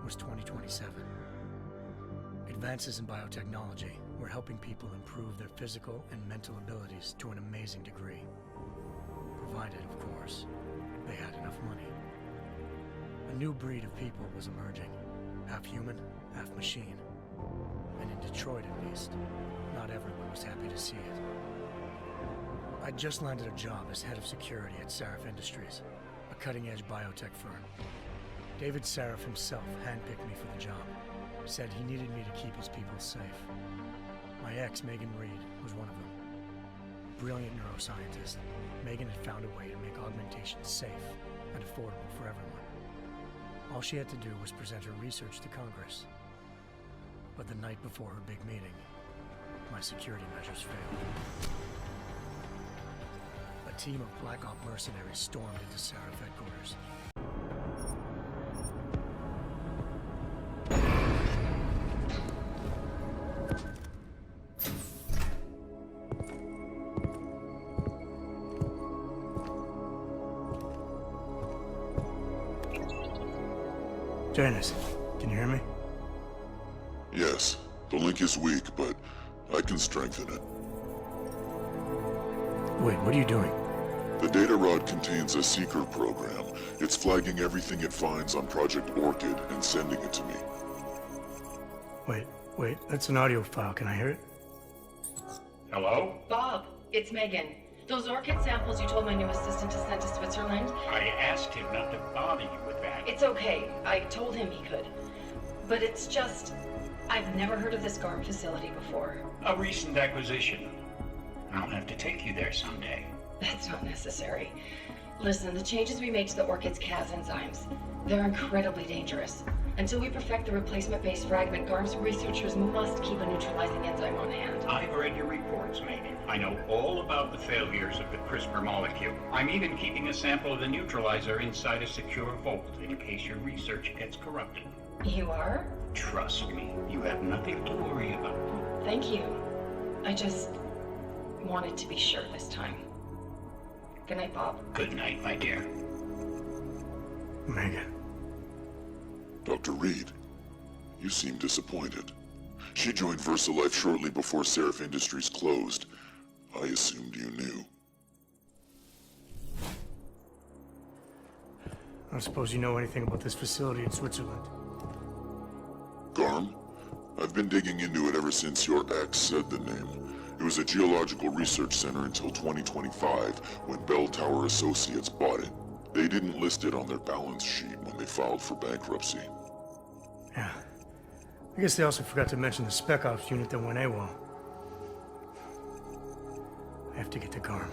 was 2027. Advances in biotechnology were helping people improve their physical and mental abilities to an amazing degree. Provided, of course, they had enough money. A new breed of people was emerging, half human, half machine. And in Detroit, at least, not everyone was happy to see it. I'd just landed a job as head of security at Sarif Industries, a cutting-edge biotech firm. David Sarif himself handpicked me for the job, said he needed me to keep his people safe. My ex, Megan Reed, was one of them. Brilliant neuroscientist, Megan had found a way to make augmentation safe and affordable for everyone. All she had to do was present her research to Congress. But the night before her big meeting, my security measures failed. A team of Black Op mercenaries stormed into Sarif headquarters. Janice, can you hear me? Yes, the link is weak, but I can strengthen it. Wait, what are you doing? The data rod contains a secret program. It's flagging everything it finds on Project Orchid and sending it to me. Wait, that's an audio file. Can I hear it? Hello? Bob, it's Megan. Those orchid samples you told my new assistant to send to Switzerland? I asked him not to bother you with that. It's okay. I told him he could. But it's just... I've never heard of this GARM facility before. A recent acquisition. I'll have to take you there someday. That's not necessary. Listen, the changes we make to the orchid's Cas enzymes, they're incredibly dangerous. Until we perfect the replacement-based fragment, GARM's researchers must keep a neutralizing enzyme on hand. I've read your reports, Megan. I know all about the failures of the CRISPR molecule. I'm even keeping a sample of the neutralizer inside a secure vault in case your research gets corrupted. You are? Trust me, you have nothing to worry about. Thank you. I just wanted to be sure this time. Good night, Bob. Good night, my dear. Megan. Dr. Reed, you seem disappointed. She joined VersaLife shortly before Sarif Industries closed. I assumed you knew. I don't suppose you know anything about this facility in Switzerland. GARM? I've been digging into it ever since your ex said the name. It was a geological research center until 2025, when Bell Tower Associates bought it. They didn't list it on their balance sheet when they filed for bankruptcy. Yeah. I guess they also forgot to mention the Spec Ops unit that went AWOL. I have to get to GARM.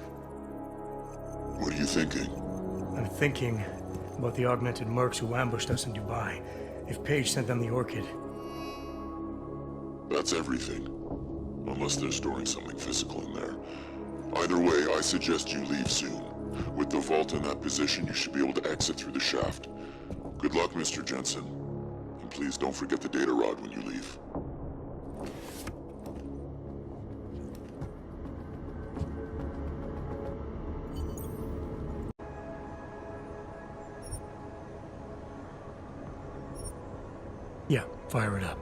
What are you thinking? I'm thinking about the augmented mercs who ambushed us in Dubai. If Paige sent them the Orchid. That's everything. Unless they're storing something physical in there. Either way, I suggest you leave soon. With the vault in that position, you should be able to exit through the shaft. Good luck, Mr. Jensen. And please don't forget the data rod when you leave. Yeah, fire it up.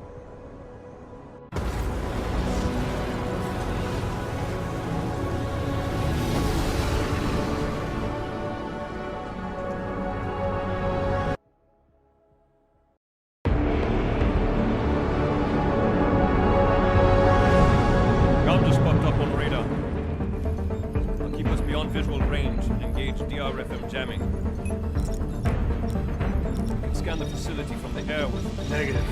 Visual range. Engage DRFM jamming. You can scan the facility from the air with... Negative.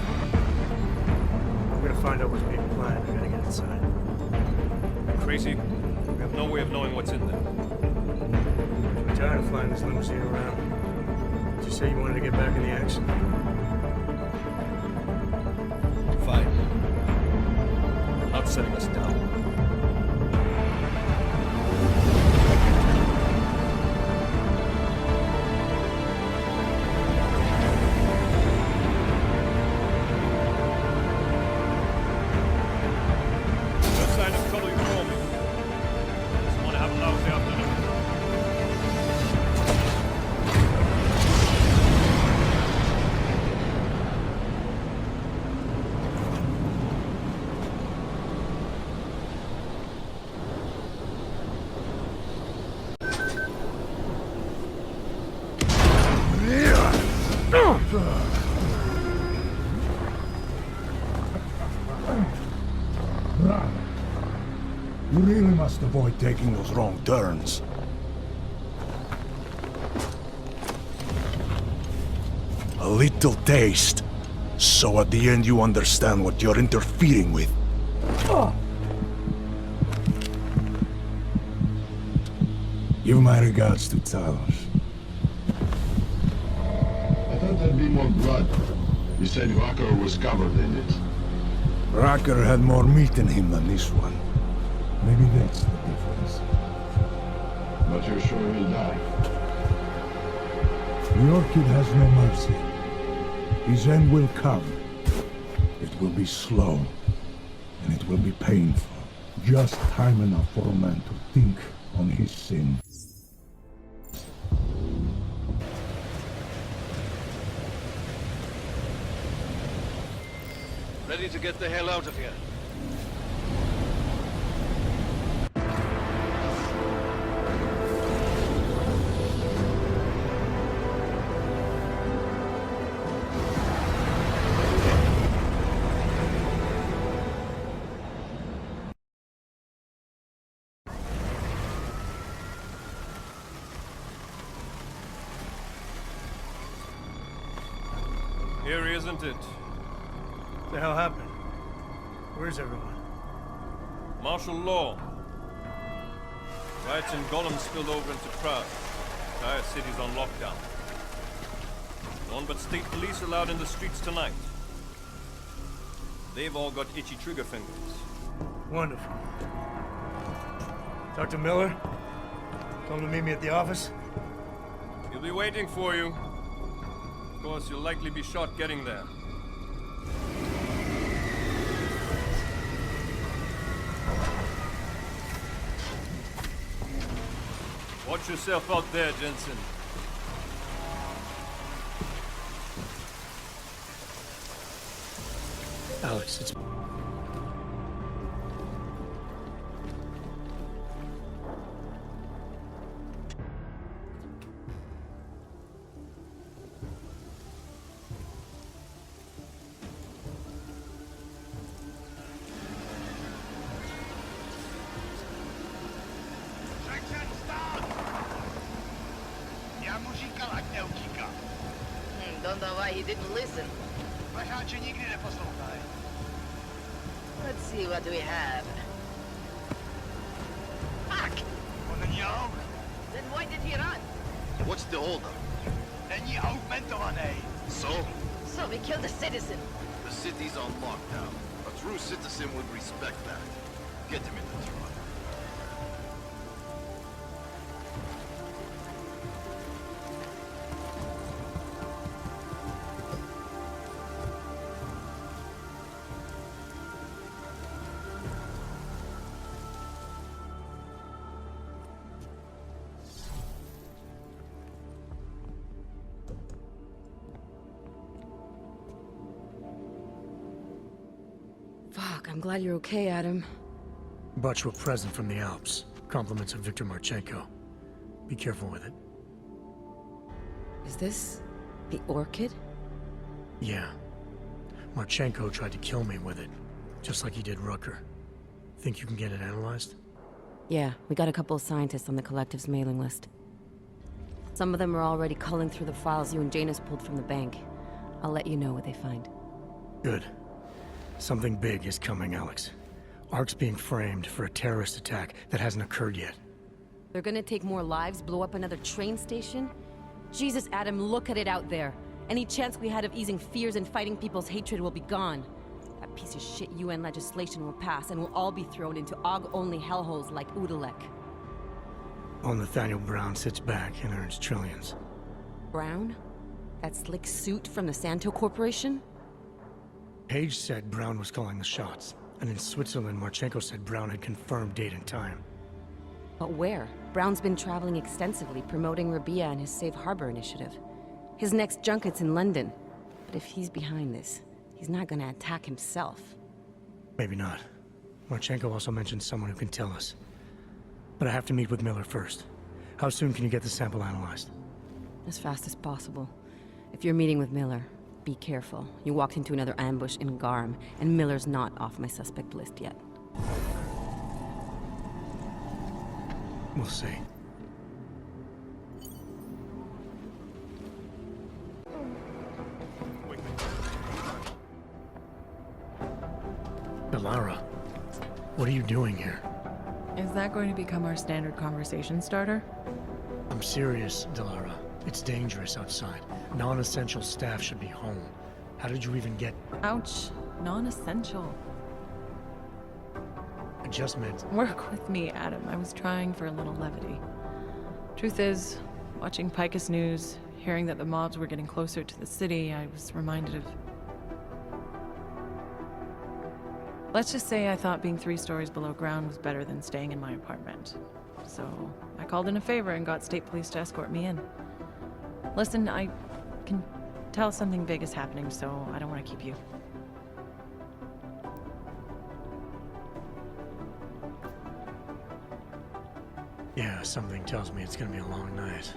I'm gonna find out what's being planned. I gotta get inside. Crazy? We have no way of knowing what's in there. I'm tired of flying this limousine around. Did you say you wanted to get back in the action? Fine. I'm not setting us down. Run. You really must avoid taking those wrong turns. A little taste, so at the end you understand what you're interfering with. Give my regards to Talos. I thought there'd be more blood. You said Walker was covered in it. Racker had more meat in him than this one. Maybe that's the difference. But you're sure he'll die? The Orchid has no mercy. His end will come. It will be slow, and it will be painful. Just time enough for a man to think on his sin. Ready to get the hell out of here. Here, isn't it? What the hell happened? Where's everyone? Martial law. Riots in Gollum spilled over into Prague. Entire city's on lockdown. No one but state police allowed in the streets tonight. They've all got itchy trigger fingers. Wonderful. Talk to Miller? Tell him to meet me at the office? He'll be waiting for you. Of course, you'll likely be shot getting there. Watch yourself out there, Jensen. Alex, it's... Don't know why he didn't listen. Let's see what we have. Fuck! Then why did he run? What's the holdup? So? So we killed a citizen. The city's on lockdown. A true citizen would respect that. Get him in the truck. Fuck, I'm glad you're okay, Adam. Butch were present from the Alps. Compliments of Viktor Marchenko. Be careful with it. Is this the Orchid? Yeah. Marchenko tried to kill me with it, just like he did Rucker. Think you can get it analyzed? Yeah, we got a couple of scientists on the Collective's mailing list. Some of them are already culling through the files you and Janus pulled from the bank. I'll let you know what they find. Good. Something big is coming, Alex. Ark's being framed for a terrorist attack that hasn't occurred yet. They're gonna take more lives, blow up another train station? Jesus, Adam, look at it out there. Any chance we had of easing fears and fighting people's hatred will be gone. That piece of shit UN legislation will pass, and we'll all be thrown into AUG-only hellholes like Udalek. While Nathaniel Brown sits back and earns trillions. Brown? That slick suit from the Santo Corporation? Page said Brown was calling the shots, and in Switzerland, Marchenko said Brown had confirmed date and time. But where? Brown's been traveling extensively, promoting Rabia and his Safe Harbor initiative. His next junket's in London. But if he's behind this, he's not gonna attack himself. Maybe not. Marchenko also mentioned someone who can tell us. But I have to meet with Miller first. How soon can you get the sample analyzed? As fast as possible. If you're meeting with Miller, be careful. You walked into another ambush in Garm, and Miller's not off my suspect list yet. We'll see. Delara, what are you doing here? Is that going to become our standard conversation starter? I'm serious, Delara. It's dangerous outside. Non-essential staff should be home. How did you even get... Ouch. Non-essential. I just meant... Work with me, Adam. I was trying for a little levity. Truth is, watching Picus News, hearing that the mobs were getting closer to the city, I was reminded of... Let's just say I thought being 3 stories below ground was better than staying in my apartment. So, I called in a favor and got state police to escort me in. Listen, I can tell something big is happening, so I don't want to keep you. Yeah, something tells me it's gonna be a long night.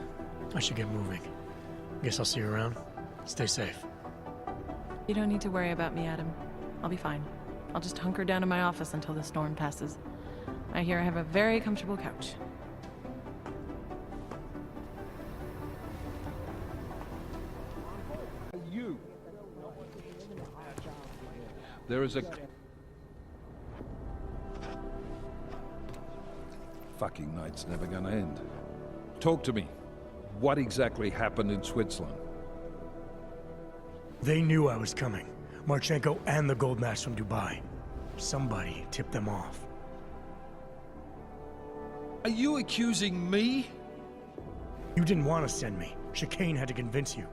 I should get moving. Guess I'll see you around. Stay safe. You don't need to worry about me, Adam. I'll be fine. I'll just hunker down in my office until the storm passes. I hear I have a very comfortable couch. You. There is a... Fucking night's never gonna end. Talk to me. What exactly happened in Switzerland? They knew I was coming. Marchenko and the gold mask from Dubai. Somebody tipped them off. Are you accusing me? You didn't want to send me. Chicane had to convince you.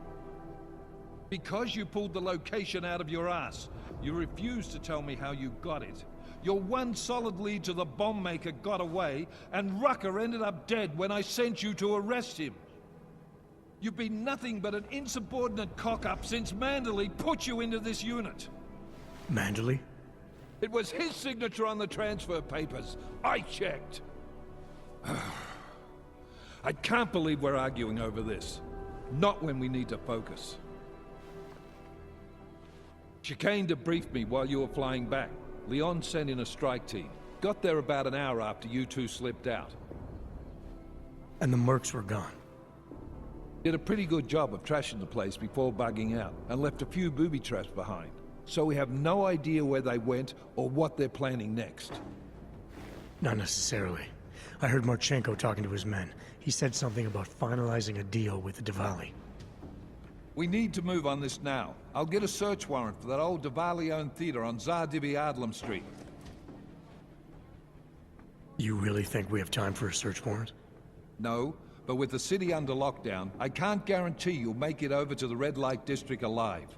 Because you pulled the location out of your ass, you refused to tell me how you got it. Your one solid lead to the bomb maker got away, and Rucker ended up dead when I sent you to arrest him. You've been nothing but an insubordinate cock-up since Manderley put you into this unit. Manderley? It was his signature on the transfer papers. I checked. I can't believe we're arguing over this. Not when we need to focus. Chicane debriefed me while you were flying back. Leon sent in a strike team. Got there about an hour after you two slipped out. And the mercs were gone. Did a pretty good job of trashing the place before bugging out, and left a few booby traps behind. So we have no idea where they went or what they're planning next. Not necessarily. I heard Marchenko talking to his men. He said something about finalizing a deal with the Diwali. We need to move on this now. I'll get a search warrant for that old Diwali-owned theater on Zardibi Adlam Street. You really think we have time for a search warrant? No, but with the city under lockdown, I can't guarantee you'll make it over to the Red Light District alive.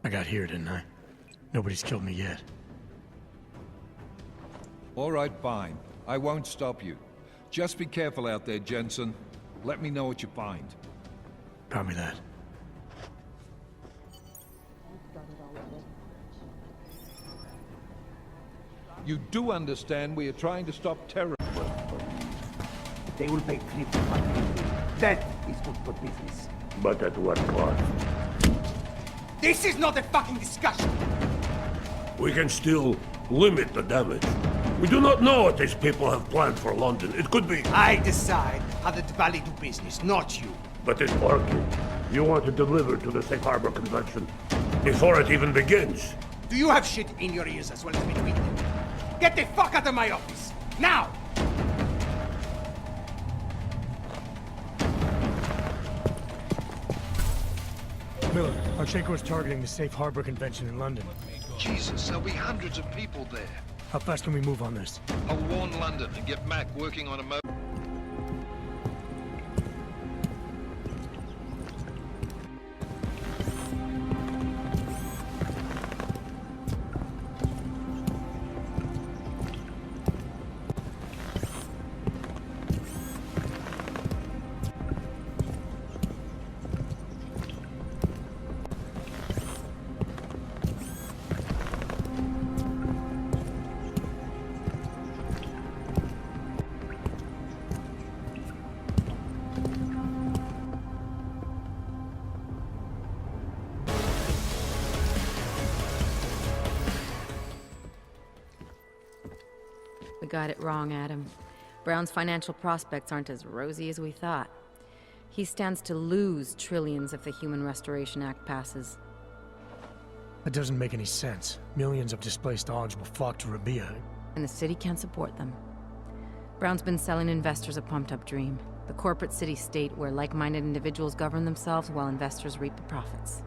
I got here, didn't I? Nobody's killed me yet. All right, fine. I won't stop you. Just be careful out there, Jensen. Let me know what you find. Copy that. You do understand we are trying to stop terror. They will pay 3.5. That is good for business. But at what cost? This is not a fucking discussion! We can still limit the damage. We do not know what these people have planned for London. It could be... I decide how the Diwali do business, not you. But it's working. You want to deliver to the Safe Harbor Convention before it even begins. Do you have shit in your ears as well as between them? Get the fuck out of my office! Now! Miller, Marchenko is targeting the Safe Harbor Convention in London. Jesus, there'll be hundreds of people there. How fast can we move on this? I'll warn London and get Mac working on a got it wrong, Adam. Brown's financial prospects aren't as rosy as we thought. He stands to lose trillions if the Human Restoration Act passes. That doesn't make any sense. Millions of displaced Augs will flock to Rabia. And the city can't support them. Brown's been selling investors a pumped-up dream. The corporate city-state where like-minded individuals govern themselves while investors reap the profits.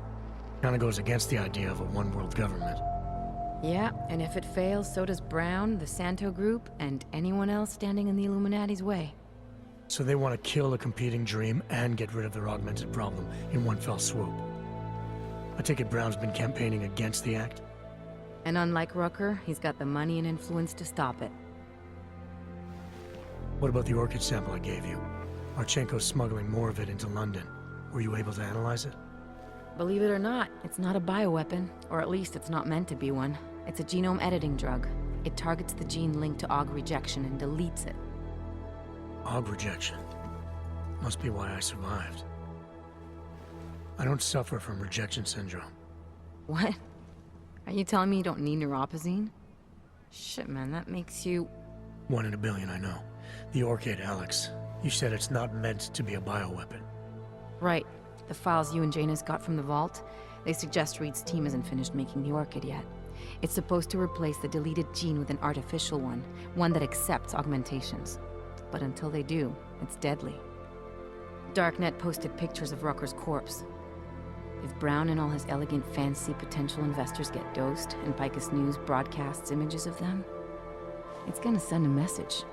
Kinda goes against the idea of a one-world government. Yeah, and if it fails, so does Brown, the Santo Group, and anyone else standing in the Illuminati's way. So they want to kill a competing dream and get rid of their augmented problem in one fell swoop. I take it Brown's been campaigning against the act? And unlike Rucker, he's got the money and influence to stop it. What about the orchid sample I gave you? Marchenko's smuggling more of it into London. Were you able to analyze it? Believe it or not, it's not a bioweapon, or at least it's not meant to be one. It's a genome editing drug. It targets the gene linked to Aug rejection and deletes it. Aug rejection. Must be why I survived. I don't suffer from rejection syndrome. What? Are you telling me you don't need neuropozyne? Shit, man, that makes you... 1 in a billion, I know. The orchid, Alex. You said it's not meant to be a bioweapon. Right. The files you and Jaina's got from the vault, they suggest Reed's team isn't finished making the orchid yet. It's supposed to replace the deleted gene with an artificial one that accepts augmentations. But until they do, it's deadly. Darknet posted pictures of Rucker's corpse. If Brown and all his elegant fancy potential investors get dosed, and Picus News broadcasts images of them, it's gonna send a message.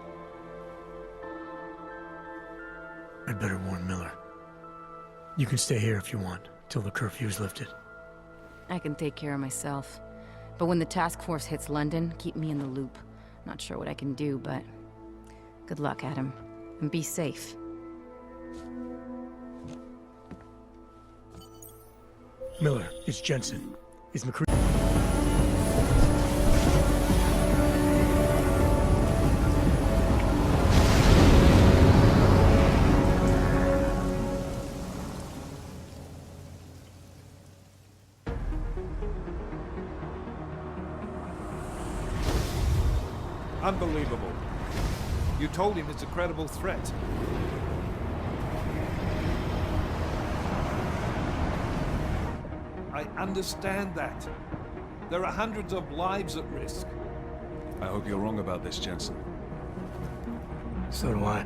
I'd better warn Miller. You can stay here if you want, till the curfew's lifted. I can take care of myself. But when the task force hits London, keep me in the loop. Not sure what I can do, but... good luck, Adam. And be safe. Miller, it's Jensen. Is McCree... Unbelievable. You told him it's a credible threat. I understand that. There are hundreds of lives at risk. I hope you're wrong about this, Jensen. So do I.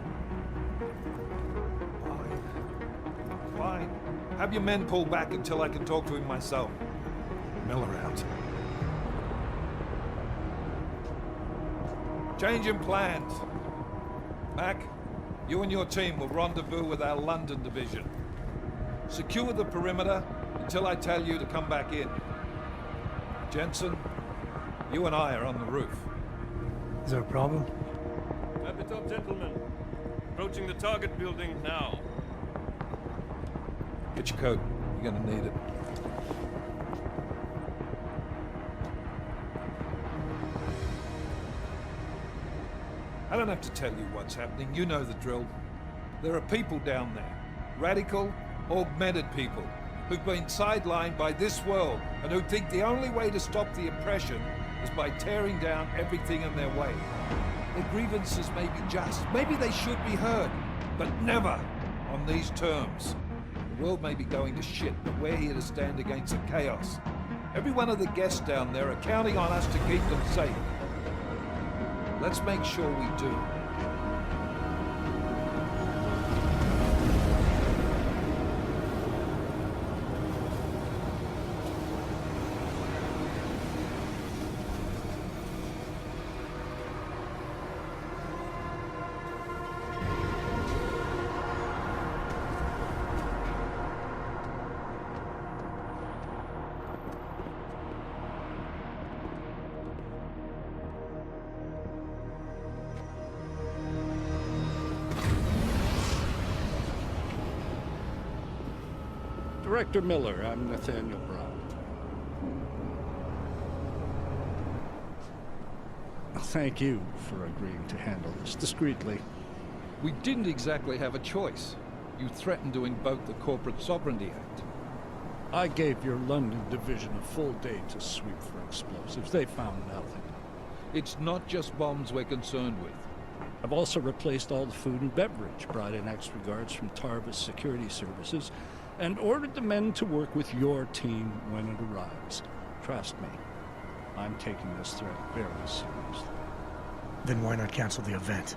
Fine. Have your men pull back until I can talk to him myself. Miller out. Changing plans. Mac, you and your team will rendezvous with our London division. Secure the perimeter until I tell you to come back in. Jensen, you and I are on the roof. Is there a problem? At the top, gentlemen. Approaching the target building now. Get your coat. You're gonna need it. I don't have to tell you what's happening. You know the drill. There are people down there. Radical, augmented people who've been sidelined by this world and who think the only way to stop the oppression is by tearing down everything in their way. Their grievances may be just. Maybe they should be heard, but never on these terms. The world may be going to shit, but we're here to stand against the chaos. Every one of the guests down there are counting on us to keep them safe. Let's make sure we do. Director Miller, I'm Nathaniel Brown. Thank you for agreeing to handle this discreetly. We didn't exactly have a choice. You threatened to invoke the Corporate Sovereignty Act. I gave your London division a full day to sweep for explosives. They found nothing. It's not just bombs we're concerned with. I've also replaced all the food and beverage, brought in extra guards from Tarvis Security Services, and ordered the men to work with your team when it arrives. Trust me, I'm taking this threat very seriously. Then why not cancel the event?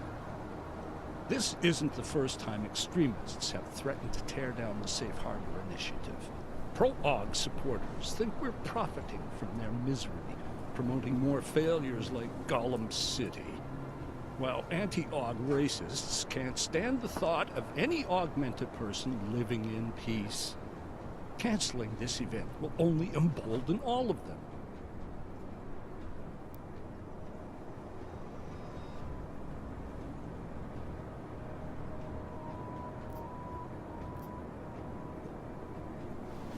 This isn't the first time extremists have threatened to tear down the Safe Harbor Initiative. Pro-AUG supporters think we're profiting from their misery, promoting more failures like Gollum City. While anti-AUG racists can't stand the thought of any augmented person living in peace. Canceling this event will only embolden all of them.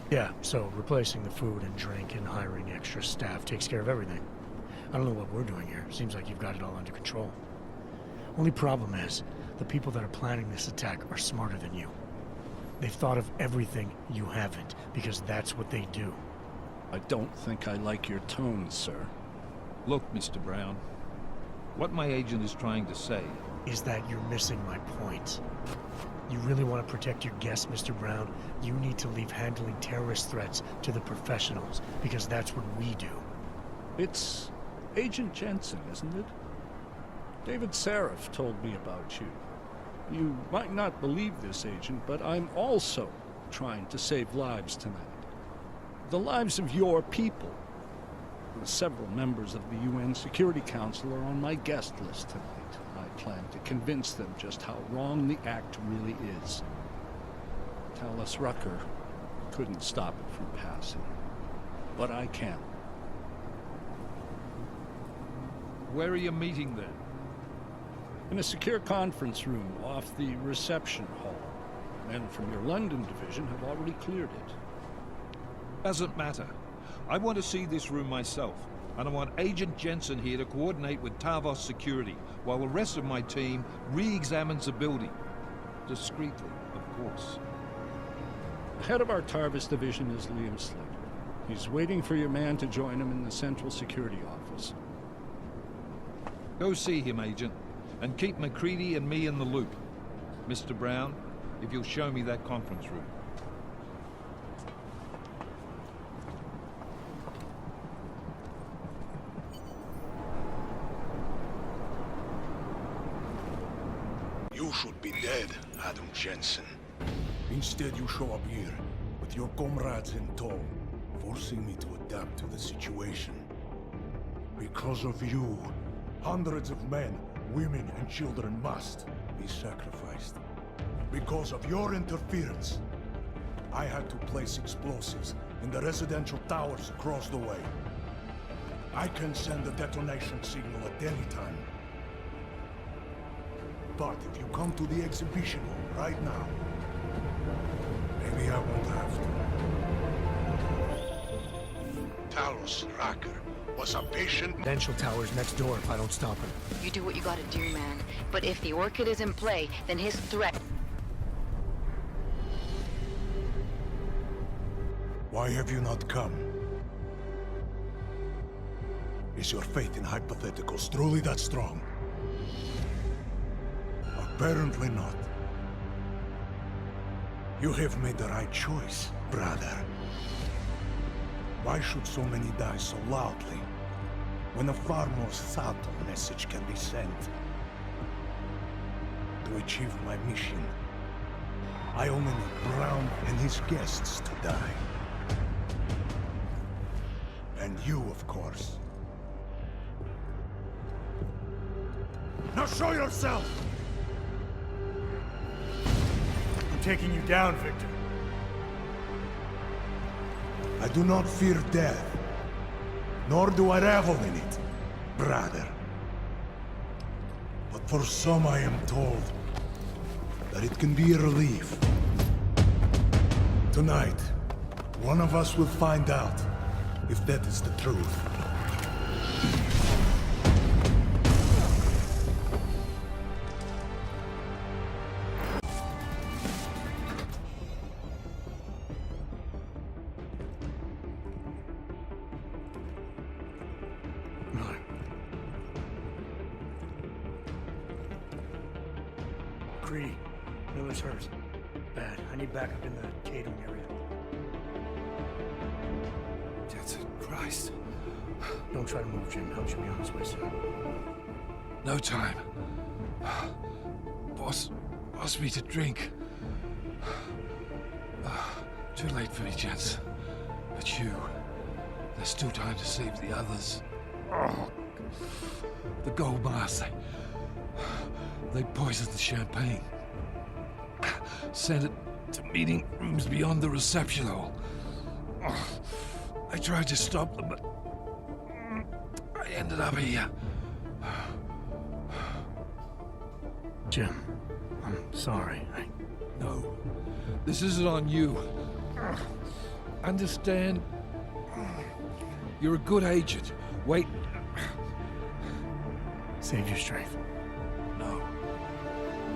Yeah, so replacing the food and drink and hiring extra staff takes care of everything. I don't know what we're doing here. Seems like you've got it all under control. Only problem is, the people that are planning this attack are smarter than you. They've thought of everything you haven't, because that's what they do. I don't think I like your tone, sir. Look, Mr. Brown, what my agent is trying to say is that you're missing my point. You really want to protect your guests, Mr. Brown? You need to leave handling terrorist threats to the professionals, because that's what we do. It's Agent Jensen, isn't it? David Seraph told me about you. You might not believe this, Agent, but I'm also trying to save lives tonight. The lives of your people. Several members of the UN Security Council are on my guest list tonight. I plan to convince them just how wrong the act really is. Tallis Rucker couldn't stop it from passing. But I can. Where are you meeting then? In a secure conference room off the reception hall. Men from your London division have already cleared it. Doesn't matter. I want to see this room myself, and I want Agent Jensen here to coordinate with Tarvos Security, while the rest of my team re-examines the building. Discreetly, of course. The head of our Tarvis division is Liam Slater. He's waiting for your man to join him in the Central Security Office. Go see him, Agent, and keep McCready and me in the loop. Mr. Brown, if you'll show me that conference room. You should be dead, Adam Jensen. Instead, you show up here, with your comrades in tow, forcing me to adapt to the situation. Because of you, hundreds of men, women, and children must be sacrificed. Because of your interference, I had to place explosives in the residential towers across the way. I can send a detonation signal at any time. But if you come to the exhibition hall right now, maybe I won't have to. Talos Rucker was a patient... Residential tower's next door if I don't stop him. You do what you gotta do, man. But if the Orchid is in play, then his threat... Why have you not come? Is your faith in hypotheticals truly that strong? Apparently not. You have made the right choice, brother. Why should so many die so loudly, when a far more subtle message can be sent? To achieve my mission, I only need Brown and his guests to die. And you, of course. Now show yourself! I'm taking you down, Victor. I do not fear death, nor do I revel in it, brother. But for some I am told that it can be a relief. Tonight, one of us will find out if that is the truth. Greedy. Miller's hurt. Bad. I need backup in the catering area. Jensen, Christ. Don't try to move, Jim. Help should be on his way soon. No time. Boss me to drink. Too late for me, Jensen. But you, there's still time to save the others. The gold mask, they poisoned the champagne. Sent it to meeting rooms beyond the reception hall. I tried to stop them, but I ended up here. Jim, I'm sorry. No, this isn't on you. Understand? You're a good agent. Wait. Save your strength. No.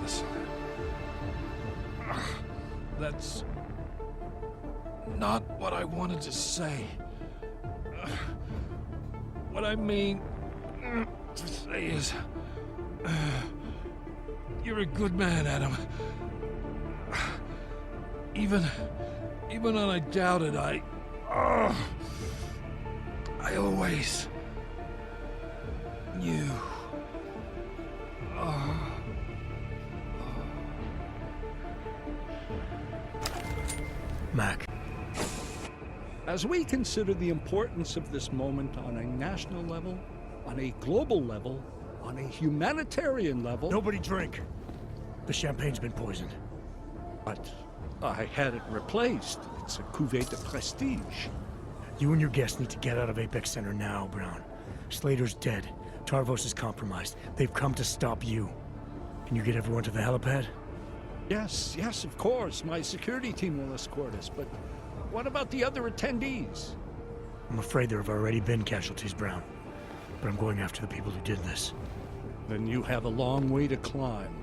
Listen. That's not what I wanted to say. What I mean to say is, you're a good man, Adam. Even when I doubted, I always knew. Mac. As we consider the importance of this moment on a national level, on a global level, on a humanitarian level... Nobody drink. The champagne's been poisoned. But I had it replaced. It's a cuvée de prestige. You and your guests need to get out of Apex Center now, Brown. Slater's dead. Tarvos is compromised. They've come to stop you. Can you get everyone to the helipad? Yes, of course. My security team will escort us, but what about the other attendees? I'm afraid there have already been casualties, Brown. But I'm going after the people who did this. Then you have a long way to climb.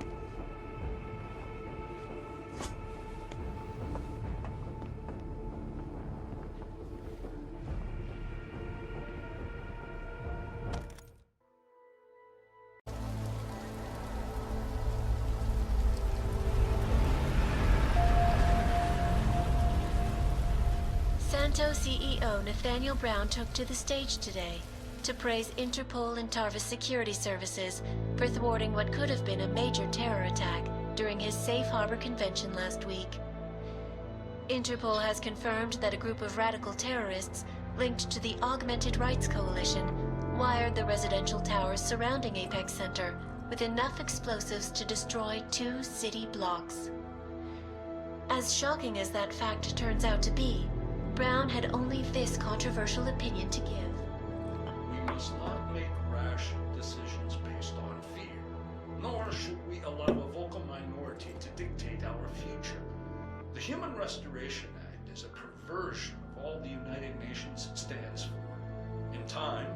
Santo CEO Nathaniel Brown took to the stage today to praise Interpol and Tarvis security services for thwarting what could have been a major terror attack during his Safe Harbor convention last week. Interpol has confirmed that a group of radical terrorists linked to the Augmented Rights Coalition wired the residential towers surrounding Apex Center with enough explosives to destroy 2 city blocks. As shocking as that fact turns out to be, Brown had only this controversial opinion to give. We must not make rash decisions based on fear, nor should we allow a vocal minority to dictate our future. The Human Restoration Act is a perversion of all the United Nations stands for. In time,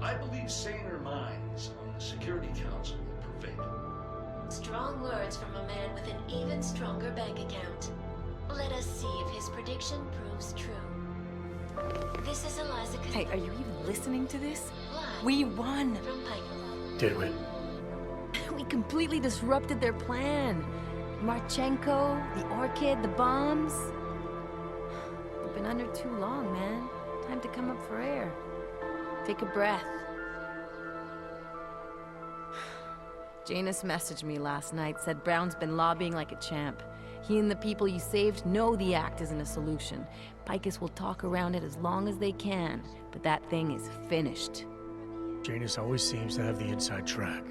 I believe saner minds on the Security Council will prevail. Strong words from a man with an even stronger bank account. Let us see if his prediction proves true. This is Eliza. Hey, are you even listening to this? We won! Did we? We completely disrupted their plan. Marchenko, the Orchid, the bombs. You've been under too long, man. Time to come up for air. Take a breath. Janus messaged me last night, said Brown's been lobbying like a champ. He and the people you saved know the act isn't a solution. Picus will talk around it as long as they can, but that thing is finished. Janus always seems to have the inside track.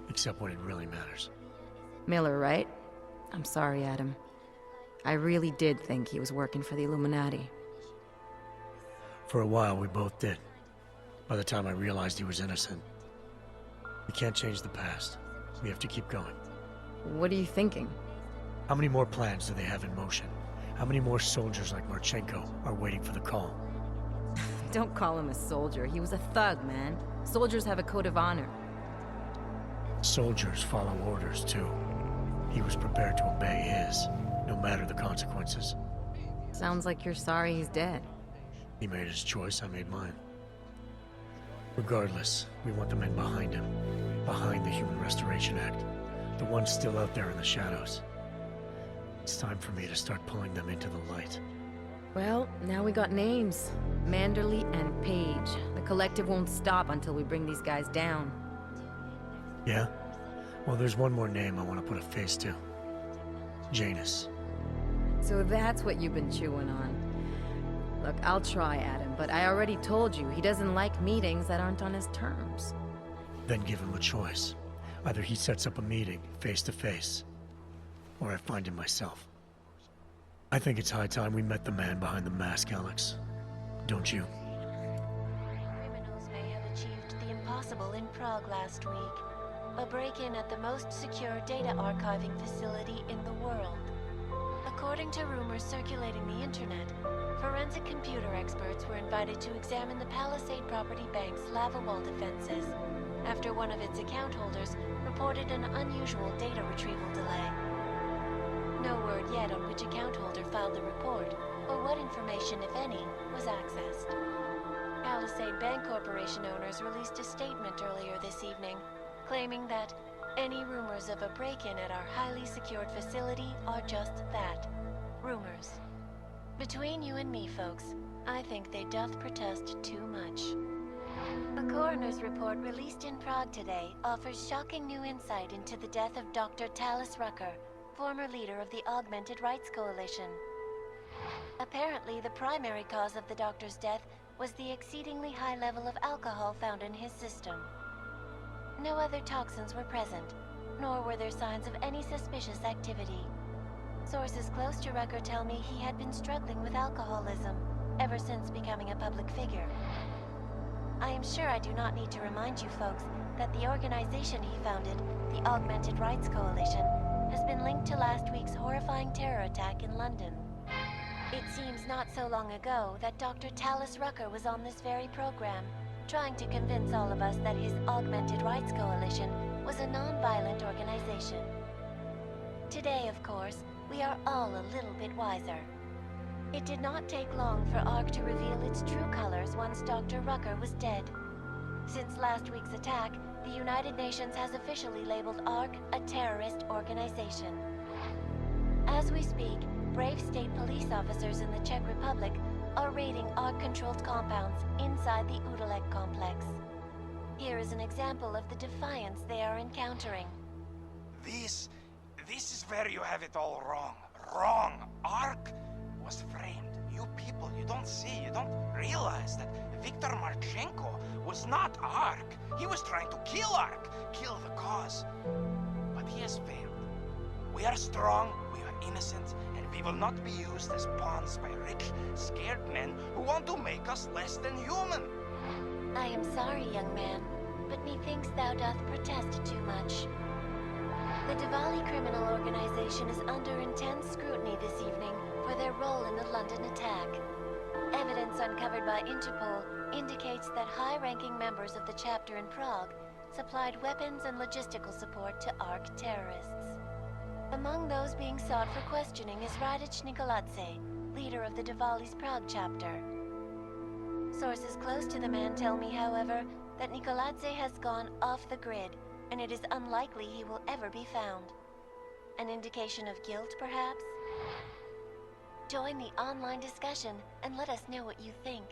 Except when it really matters. Miller, right? I'm sorry, Adam. I really did think he was working for the Illuminati. For a while, we both did. By the time I realized he was innocent. We can't change the past. We have to keep going. What are you thinking? How many more plans do they have in motion? How many more soldiers like Marchenko are waiting for the call? Don't call him a soldier. He was a thug, man. Soldiers have a code of honor. Soldiers follow orders, too. He was prepared to obey his, no matter the consequences. Sounds like you're sorry he's dead. He made his choice, I made mine. Regardless, we want the men behind him. Behind the Human Restoration Act. The ones still out there in the shadows. It's time for me to start pulling them into the light. Well, now we got names. Manderley and Page. The collective won't stop until we bring these guys down. Yeah? Well, there's one more name I want to put a face to. Janus. So that's what you've been chewing on. Look, I'll try, Adam, but I already told you he doesn't like meetings that aren't on his terms. Then give him a choice. Either he sets up a meeting, face to face, or I find him myself. I think it's high time we met the man behind the mask, Alex. Don't you? Criminals may have achieved the impossible in Prague last week. A break-in at the most secure data archiving facility in the world. According to rumors circulating the internet, forensic computer experts were invited to examine the Palisade Property Bank's lava wall defenses after one of its account holders reported an unusual data retrieval delay. No word yet on which account holder filed the report, or what information, if any, was accessed. Palisade Bank Corporation owners released a statement earlier this evening, claiming that any rumors of a break-in at our highly secured facility are just that, rumors. Between you and me, folks, I think they doth protest too much. A coroner's report released in Prague today offers shocking new insight into the death of Dr. Talis Rucker, former leader of the Augmented Rights Coalition. Apparently, the primary cause of the doctor's death was the exceedingly high level of alcohol found in his system. No other toxins were present, nor were there signs of any suspicious activity. Sources close to Rucker tell me he had been struggling with alcoholism ever since becoming a public figure. I am sure I do not need to remind you folks that the organization he founded, the Augmented Rights Coalition, has been linked to last week's horrifying terror attack in London. It seems not so long ago that Dr. Talis Rucker was on this very program, trying to convince all of us that his Augmented Rights Coalition was a non-violent organization. Today, of course, we are all a little bit wiser. It did not take long for ARC to reveal its true colors once Dr. Rucker was dead. Since last week's attack, the United Nations has officially labeled ARC a terrorist organization. As we speak, brave state police officers in the Czech Republic are raiding ARC-controlled compounds inside the Udalek complex. Here is an example of the defiance they are encountering. This is where you have it all wrong. Wrong. ARC was framed. You people, you don't see, you don't realize that Viktor Marchenko was not ARC. He was trying to kill ARC, kill the cause. But he has failed. We are strong, we are innocent, and we will not be used as pawns by rich, scared men who want to make us less than human. I am sorry, young man, but methinks thou doth protest too much. The Diwali criminal organization is under intense scrutiny this evening for their role in the London attack. Evidence uncovered by Interpol indicates that high-ranking members of the chapter in Prague supplied weapons and logistical support to ARC terrorists. Among those being sought for questioning is Radic Nikoladze, leader of the Diwali's Prague chapter. Sources close to the man tell me, however, that Nikoladze has gone off the grid, and it is unlikely he will ever be found. An indication of guilt, perhaps? Join the online discussion and let us know what you think.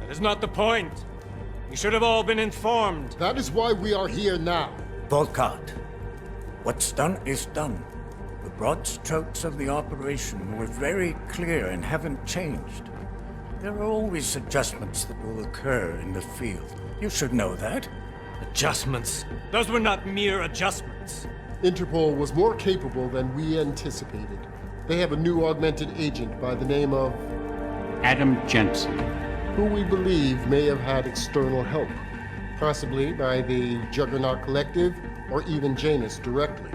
That is not the point. You should have all been informed. That is why we are here now. Volkart, what's done is done. The broad strokes of the operation were very clear and haven't changed. There are always adjustments that will occur in the field. You should know that. Adjustments? Those were not mere adjustments. Interpol was more capable than we anticipated. They have a new augmented agent by the name of... Adam Jensen. Who we believe may have had external help. Possibly by the Juggernaut Collective, or even Janus directly.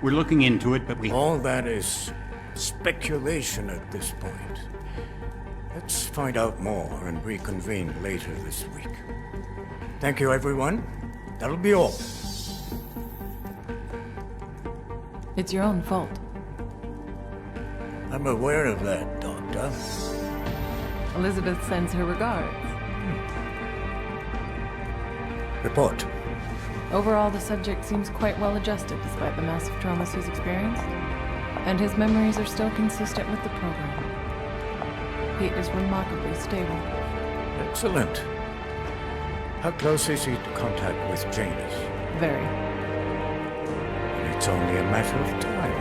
We're looking into it, but we... All that is speculation at this point. Let's find out more and reconvene later this week. Thank you, everyone. That'll be all. It's your own fault. I'm aware of that, Doctor. Elizabeth sends her regards. Report. Overall, the subject seems quite well adjusted despite the massive traumas he's experienced, and his memories are still consistent with the program. He is remarkably stable. Excellent. How close is he to contact with Janus? Very. It's only a matter of time.